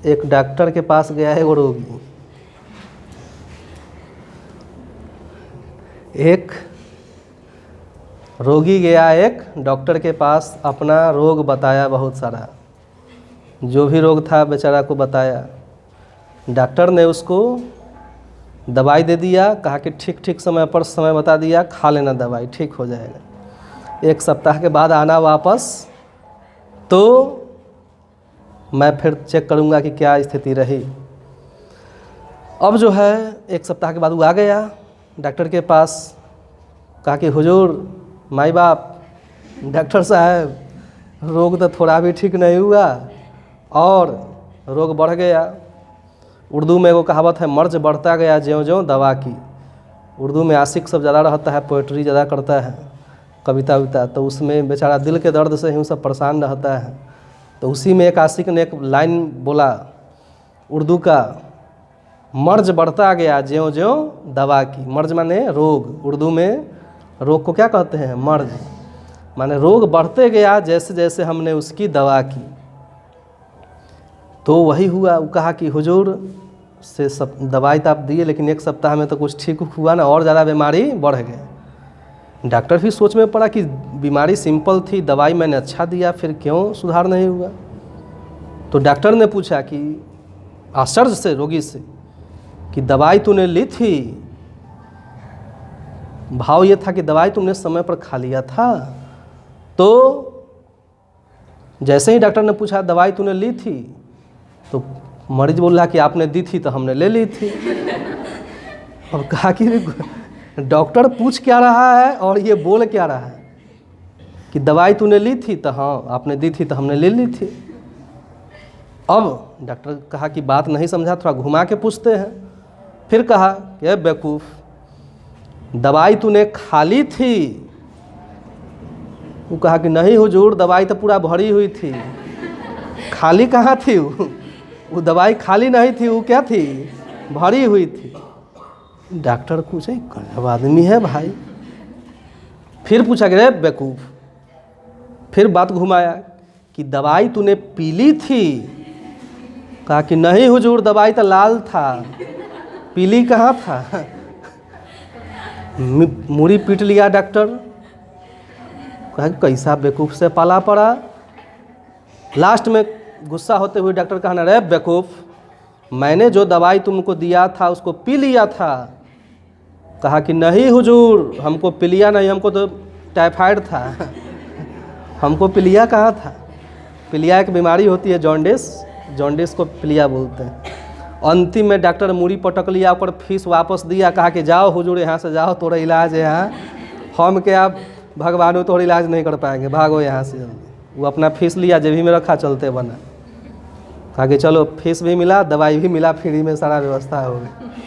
एक डॉक्टर के पास गया है वो रोगी। एक रोगी गया एक डॉक्टर के पास, अपना रोग बताया बहुत सारा, जो भी रोग था बेचारा को बताया। डॉक्टर ने उसको दवाई दे दिया, कहा कि ठीक समय पर समय बता दिया, खा लेना दवाई ठीक हो जाएगा। 1 सप्ताह के बाद आना वापस, तो मैं फिर चेक करूंगा कि क्या स्थिति रही। अब जो है 1 सप्ताह के बाद वो आ गया डॉक्टर के पास, कहा कि हुजूर माई बाप, डॉक्टर साहब रोग तो थोड़ा भी ठीक नहीं हुआ और रोग बढ़ गया। उर्दू में वो कहावत है, मर्ज बढ़ता गया ज्यों-ज्यों दवा की। उर्दू में आशिक सब ज़्यादा रहता है, पोइट्री ज़्यादा करता है, कविता विता, तो उसमें बेचारा दिल के दर्द से ही सब परेशान रहता है। तो उसी में एक आशिक ने एक लाइन बोला उर्दू का, मर्ज बढ़ता गया ज्यों-ज्यों दवा की। मर्ज माने रोग, उर्दू में रोग को क्या कहते हैं? मर्ज, माने रोग बढ़ते गया जैसे जैसे हमने उसकी दवा की। तो वही हुआ, वो कहा कि हुजूर से सब दवाई तो आप दिए, लेकिन 1 सप्ताह में तो कुछ ठीक हुआ ना, और ज़्यादा बीमारी बढ़ गई। डॉक्टर भी सोच में पड़ा कि बीमारी सिंपल थी, दवाई मैंने अच्छा दिया, फिर क्यों सुधार नहीं हुआ। तो डॉक्टर ने पूछा कि आश्चर्य से रोगी से कि दवाई तूने ली थी? भाव ये था कि दवाई तुमने समय पर खा लिया था। तो जैसे ही डॉक्टर ने पूछा दवाई तूने ली थी, तो मरीज बोल रहा कि आपने दी थी तो हमने ले ली थी। और कहा कि डॉक्टर पूछ क्या रहा है और ये बोल क्या रहा है कि दवाई तूने ली थी? तो हाँ आपने दी थी तो हमने ले ली थी। अब डॉक्टर कहा कि बात नहीं समझा, थोड़ा घुमा के पूछते हैं। फिर कहा कि बेवकूफ़, दवाई तूने खा ली थी? वो कहा कि नहीं हुजूर, दवाई तो पूरा भरी हुई थी, खाली कहाँ थी? वो दवाई खाली नहीं थी, वो क्या थी? भरी हुई थी। डॉक्टर पूछे गजब आदमी है भाई। फिर पूछा कि रे बेवकूफ़, फिर बात घुमाया कि दवाई तूने पी ली थी? कहा कि नहीं हुजूर, दवाई तो लाल था, पीली कहाँ था। मुड़ी पीट लिया डॉक्टर। कहा कैसा बेवकूफ़ से पाला पड़ा। लास्ट में गुस्सा होते हुए डॉक्टर कहा, रे बेवकूफ़, मैंने जो दवाई तुमको दिया था उसको पी लिया था। कहा कि नहीं हुजूर, हमको पीलिया नहीं, हमको तो टाइफाइड था। हमको पीलिया कहाँ था? पीलिया एक बीमारी होती है, जॉन्डिस, जॉन्डिस को पीलिया बोलते हैं। अंतिम में डॉक्टर मुड़ी पटक लिया, और फीस वापस दिया, कहा कि जाओ हुजूर यहाँ से जाओ, तोरा इलाज है यहाँ, हम क्या भगवान हो तोड़ा इलाज नहीं कर पाएंगे, भागो यहाँ से जल्दी। वो अपना फीस लिया, जेबी में रखा, चलते बना। कहा कि चलो फीस भी मिला, दवाई भी मिला, फ्री में सारा व्यवस्था हो गई।